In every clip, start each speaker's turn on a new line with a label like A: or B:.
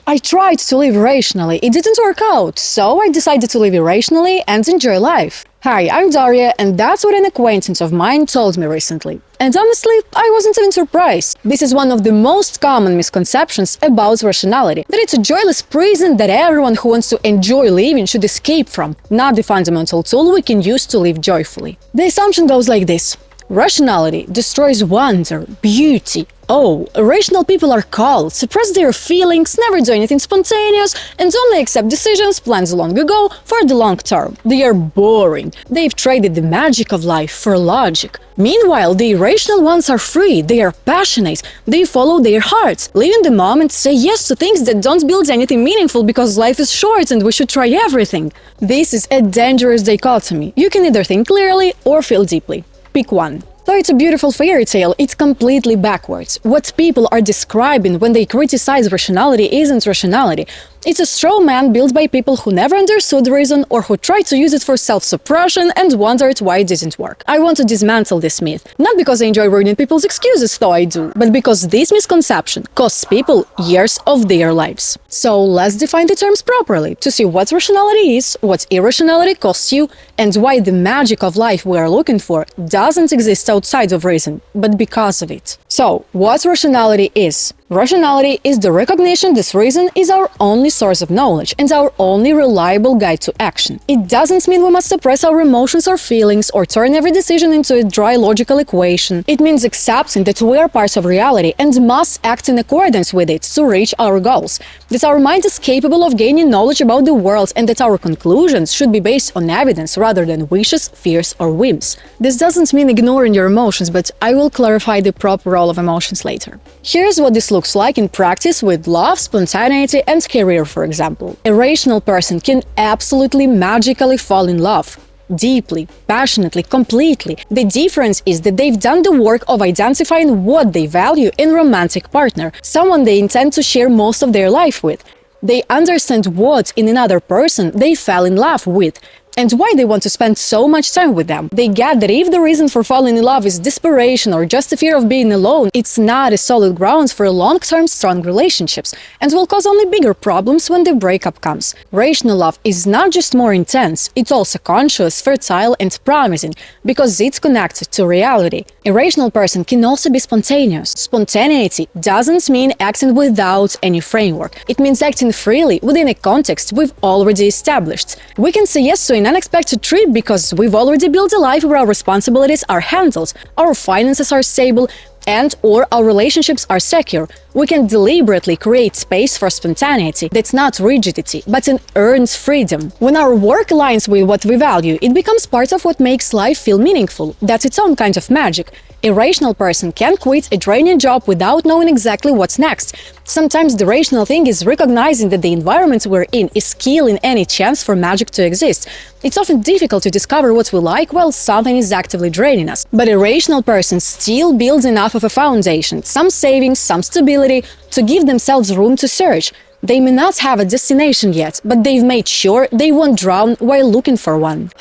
A: I tried to live rationally, it didn't work out, so I decided to live irrationally and enjoy life. Hi, I'm Daria, and that's what an acquaintance of mine told me recently. And honestly, I wasn't even surprised. This is one of the most common misconceptions about rationality, that it's a joyless prison that everyone who wants to enjoy living should escape from, not the fundamental tool we can use to live joyfully. The assumption goes like this. Rationality destroys wonder, beauty. Oh, irrational people are cold, suppress their feelings, never do anything spontaneous, and only accept decisions planned long ago for the long term. They are boring. They've traded the magic of life for logic. Meanwhile, the irrational ones are free, they are passionate, they follow their hearts, live in the moment, say yes to things that don't build anything meaningful because life is short and we should try everything. This is a dangerous dichotomy. You can either think clearly or feel deeply. Pick one. Though it's a beautiful fairy tale, it's completely backwards. What people are describing when they criticize rationality isn't rationality. It's a straw man built by people who never understood reason or who tried to use it for self-suppression and wondered why it didn't work. I want to dismantle this myth. Not because I enjoy ruining people's excuses, though I do, but because this misconception costs people years of their lives. So let's define the terms properly to see what rationality is, what irrationality costs you, and why the magic of life we are looking for doesn't exist outside of reason, but because of it. So, what rationality is? Rationality is the recognition that reason is our only source of knowledge and our only reliable guide to action. It doesn't mean we must suppress our emotions or feelings or turn every decision into a dry logical equation. It means accepting that we are parts of reality and must act in accordance with it to reach our goals. That our mind is capable of gaining knowledge about the world and that our conclusions should be based on evidence rather than wishes, fears, or whims. This doesn't mean ignoring your emotions, but I will clarify the proper role of emotions later. Here's what this looks like in practice with love, spontaneity, and career, for example. A rational person can absolutely magically fall in love. Deeply, passionately, completely. The difference is that they've done the work of identifying what they value in a romantic partner, someone they intend to share most of their life with. They understand what in another person they fell in love with, and why they want to spend so much time with them. They get that if the reason for falling in love is desperation or just a fear of being alone, it's not a solid ground for long-term strong relationships and will cause only bigger problems when the breakup comes. Rational love is not just more intense, it's also conscious, fertile, and promising because it's connected to reality. A rational person can also be spontaneous. Spontaneity doesn't mean acting without any framework. It means acting freely within a context we've already established. We can say yes to an unexpected trip because we've already built a life where our responsibilities are handled, our finances are stable, and/or our relationships are secure. We can deliberately create space for spontaneity that's not rigidity, but an earned freedom. When our work aligns with what we value, it becomes part of what makes life feel meaningful. That's its own kind of magic. A rational person can quit a draining job without knowing exactly what's next. Sometimes the rational thing is recognizing that the environment we're in is killing any chance for magic to exist. It's often difficult to discover what we like while something is actively draining us. But a rational person still builds enough of a foundation, some savings, some stability, to give themselves room to search. They may not have a destination yet, but they've made sure they won't drown while looking for one.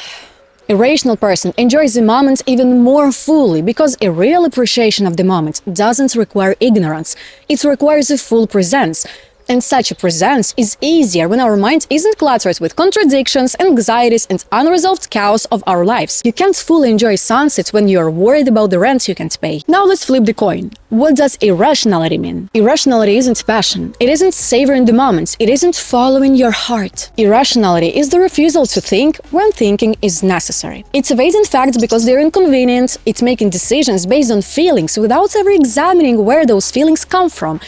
A: A rational person enjoys the moment even more fully because a real appreciation of the moment doesn't require ignorance. It requires a full presence. And such a presence is easier when our mind isn't cluttered with contradictions, anxieties, and unresolved chaos of our lives. You can't fully enjoy sunset when you're worried about the rent you can't pay. Now let's flip the coin. What does irrationality mean? Irrationality isn't passion. It isn't savoring the moment. It isn't following your heart. Irrationality is the refusal to think when thinking is necessary. It's evading facts because they're inconvenient. It's making decisions based on feelings without ever examining where those feelings come from.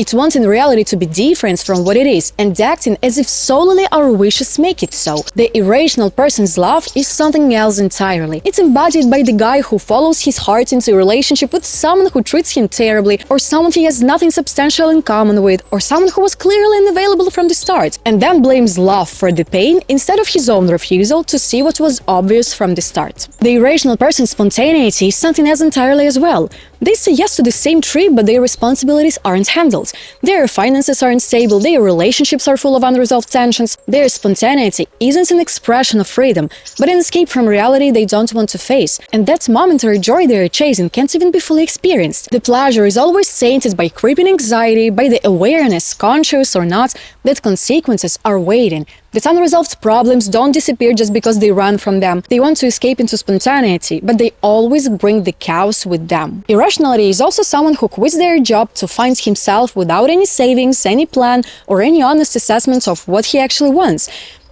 A: It's wanting reality to be different from what it is and acting as if solely our wishes make it so. The irrational person's love is something else entirely. It's embodied by the guy who follows his heart into a relationship with someone who treats him terribly, or someone he has nothing substantial in common with, or someone who was clearly unavailable from the start, and then blames love for the pain instead of his own refusal to see what was obvious from the start. The irrational person's spontaneity is something else entirely as well. They say yes to the same trip, but their responsibilities aren't handled. Their finances aren't stable, their relationships are full of unresolved tensions. Their spontaneity isn't an expression of freedom, but an escape from reality they don't want to face. And that momentary joy they are chasing can't even be fully experienced. The pleasure is always tainted by creeping anxiety, by the awareness, conscious or not, that consequences are waiting. That unresolved problems don't disappear just because they run from them. They want to escape into spontaneity, but they always bring the chaos with them. Irrationality is also someone who quits their job to find himself without any savings, any plan, or any honest assessment of what he actually wants.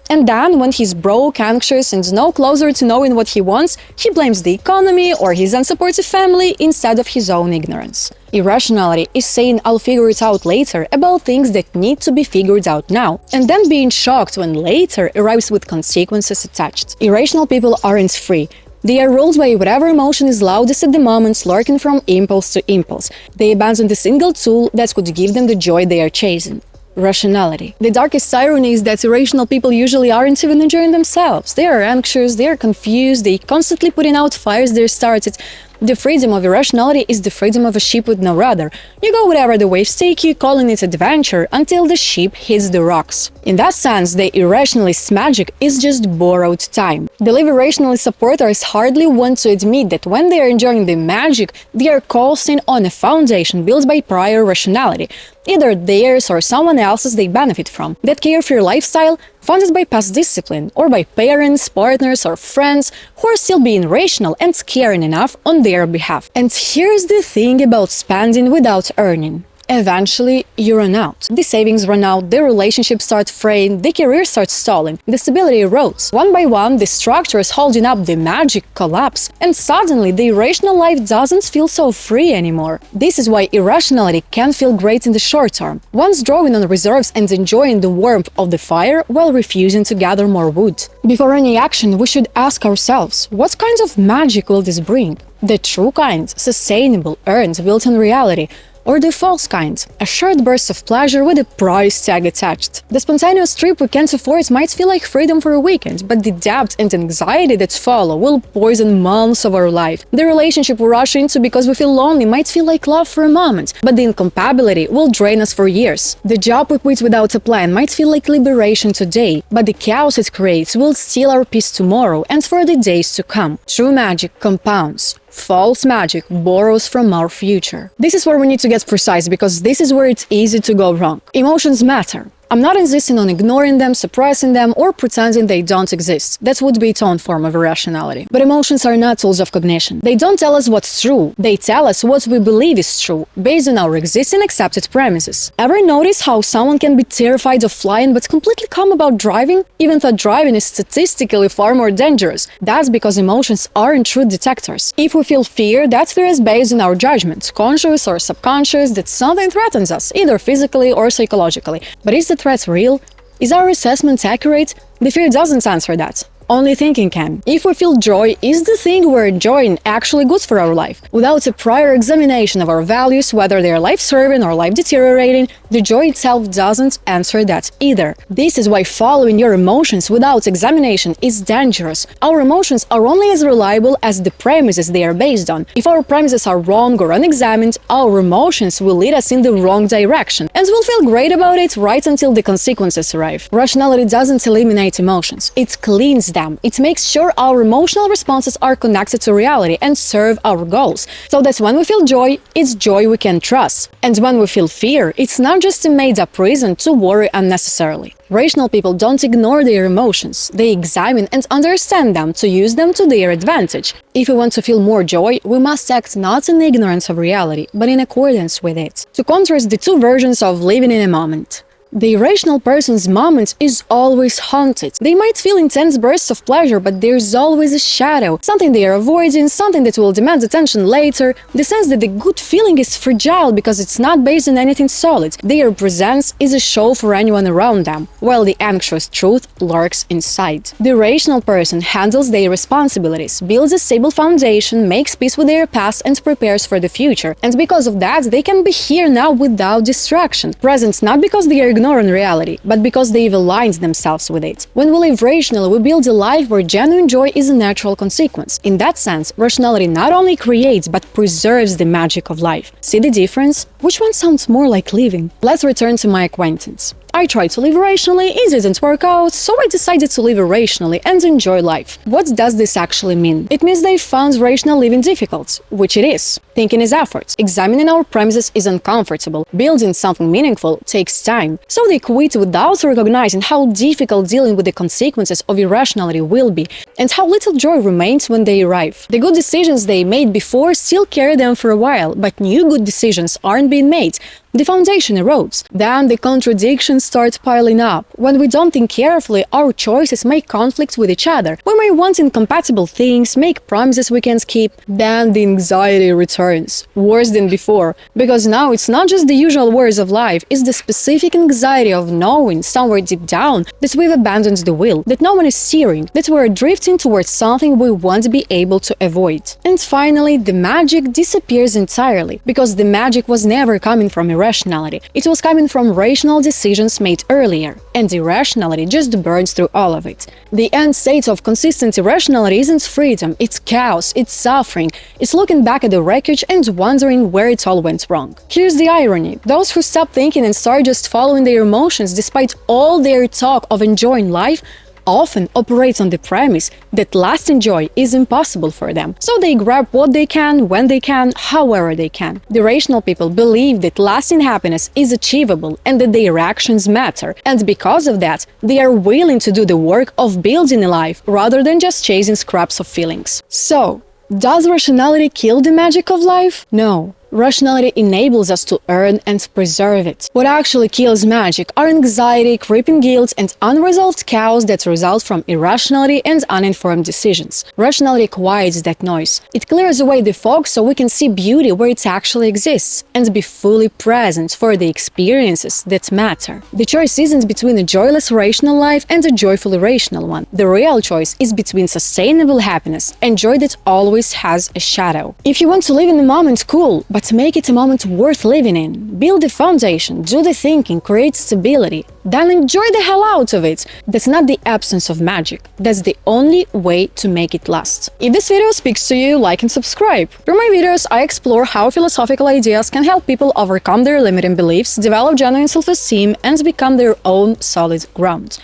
A: And then, when he's broke, anxious, and no closer to knowing what he wants, he blames the economy or his unsupportive family instead of his own ignorance. Irrationality is saying I'll figure it out later about things that need to be figured out now, and then being shocked when later arrives with consequences attached. Irrational people aren't free. They are ruled by whatever emotion is loudest at the moment, lurking from impulse to impulse. They abandon the single tool that could give them the joy they are chasing. Rationality. The darkest irony is that irrational people usually aren't even enjoying themselves. They are anxious, they are confused, they constantly putting out fires they started. The freedom of irrationality is the freedom of a ship with no rudder. You go wherever the waves take you, calling it adventure, until the ship hits the rocks. In that sense, the irrationalist's magic is just borrowed time. The live irrationalist supporters hardly want to admit that when they are enjoying the magic, they are coasting on a foundation built by prior rationality, either theirs or someone else's they benefit from. That carefree lifestyle, funded by past discipline, or by parents, partners, or friends who are still being rational and caring enough on their behalf. And here's the thing about spending without earning. Eventually, you run out. The savings run out, the relationships start fraying, the career starts stalling, the stability erodes. One by one, the structures holding up the magic collapse, and suddenly the irrational life doesn't feel so free anymore. This is why irrationality can feel great in the short term, once drawing on reserves and enjoying the warmth of the fire while refusing to gather more wood. Before any action, we should ask ourselves, what kind of magic will this bring? The true kind, sustainable, earned, built on reality, or the false kind, a short burst of pleasure with a price tag attached. The spontaneous trip we can't afford might feel like freedom for a weekend, but the doubt and anxiety that follow will poison months of our life. The relationship we rush into because we feel lonely might feel like love for a moment, but the incompatibility will drain us for years. The job we quit without a plan might feel like liberation today, but the chaos it creates will steal our peace tomorrow and for the days to come. True magic compounds. False magic borrows from our future. This is where we need to get precise, because this is where it's easy to go wrong. Emotions matter. I'm not insisting on ignoring them, suppressing them, or pretending they don't exist. That would be its own form of irrationality. But emotions are not tools of cognition. They don't tell us what's true. They tell us what we believe is true, based on our existing accepted premises. Ever notice how someone can be terrified of flying but completely calm about driving, even though driving is statistically far more dangerous? That's because emotions aren't truth detectors. If we feel fear, that fear is based on our judgment, conscious or subconscious, that something threatens us, either physically or psychologically. But is the threat real? Is our assessment accurate? The fear doesn't answer that. Only thinking can. If we feel joy, is the thing we're enjoying actually good for our life? Without a prior examination of our values, whether they are life-serving or life-deteriorating, the joy itself doesn't answer that either. This is why following your emotions without examination is dangerous. Our emotions are only as reliable as the premises they are based on. If our premises are wrong or unexamined, our emotions will lead us in the wrong direction, and we'll feel great about it right until the consequences arrive. Rationality doesn't eliminate emotions, it cleans them. It makes sure our emotional responses are connected to reality and serve our goals, so that when we feel joy, it's joy we can trust. And when we feel fear, it's not just a made-up reason to worry unnecessarily. Rational people don't ignore their emotions. They examine and understand them to use them to their advantage. If we want to feel more joy, we must act not in ignorance of reality, but in accordance with it. To contrast the two versions of living in a moment. The irrational person's moment is always haunted. They might feel intense bursts of pleasure, but there's always a shadow, something they are avoiding, something that will demand attention later. The sense that the good feeling is fragile because it's not based on anything solid. Their presence is a show for anyone around them, while the anxious truth lurks inside. The rational person handles their responsibilities, builds a stable foundation, makes peace with their past, and prepares for the future. And because of that, they can be here now without distraction. Present not because they are ignoring reality, but because they've aligned themselves with it. When we live rationally, we build a life where genuine joy is a natural consequence. In that sense, rationality not only creates but preserves the magic of life. See the difference? Which one sounds more like living? Let's return to my acquaintance. I tried to live irrationally, it didn't work out, so I decided to live irrationally and enjoy life. What does this actually mean? It means they found rational living difficult, which it is. Thinking is effort. Examining our premises is uncomfortable. Building something meaningful takes time. So they quit without recognizing how difficult dealing with the consequences of irrationality will be, and how little joy remains when they arrive. The good decisions they made before still carry them for a while, but new good decisions aren't being made. The foundation erodes. Then the contradictions start piling up. When we don't think carefully, our choices may conflict with each other. We may want incompatible things, make promises we can't keep. Then the anxiety returns, worse than before. Because now it's not just the usual worries of life, it's the specific anxiety of knowing, somewhere deep down, that we've abandoned the will, that no one is steering, that we're drifting towards something we won't be able to avoid. And finally, the magic disappears entirely, because the magic was never coming from irrationality. It was coming from rational decisions made earlier, and irrationality just burns through all of it. The end state of consistent irrationality isn't freedom, it's chaos, it's suffering, it's looking back at the wreckage and wondering where it all went wrong. Here's the irony: those who stop thinking and start just following their emotions despite all their talk of enjoying life often operate on the premise that lasting joy is impossible for them. So they grab what they can, when they can, however they can. The rational people believe that lasting happiness is achievable and that their actions matter, and because of that, they are willing to do the work of building a life rather than just chasing scraps of feelings. So, does rationality kill the magic of life? No. Rationality enables us to earn and preserve it. What actually kills magic are anxiety, creeping guilt, and unresolved chaos that result from irrationality and uninformed decisions. Rationality quiets that noise. It clears away the fog so we can see beauty where it actually exists and be fully present for the experiences that matter. The choice isn't between a joyless rational life and a joyful irrational one. The real choice is between sustainable happiness and joy that always has a shadow. If you want to live in the moment, cool, but make it a moment worth living in. Build the foundation, do the thinking, create stability, then enjoy the hell out of it. That's not the absence of magic. That's the only way to make it last. If this video speaks to you, like and subscribe. Through my videos, I explore how philosophical ideas can help people overcome their limiting beliefs, develop genuine self-esteem, and become their own solid ground.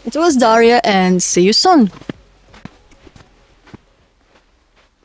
A: It was Daria, and see you soon!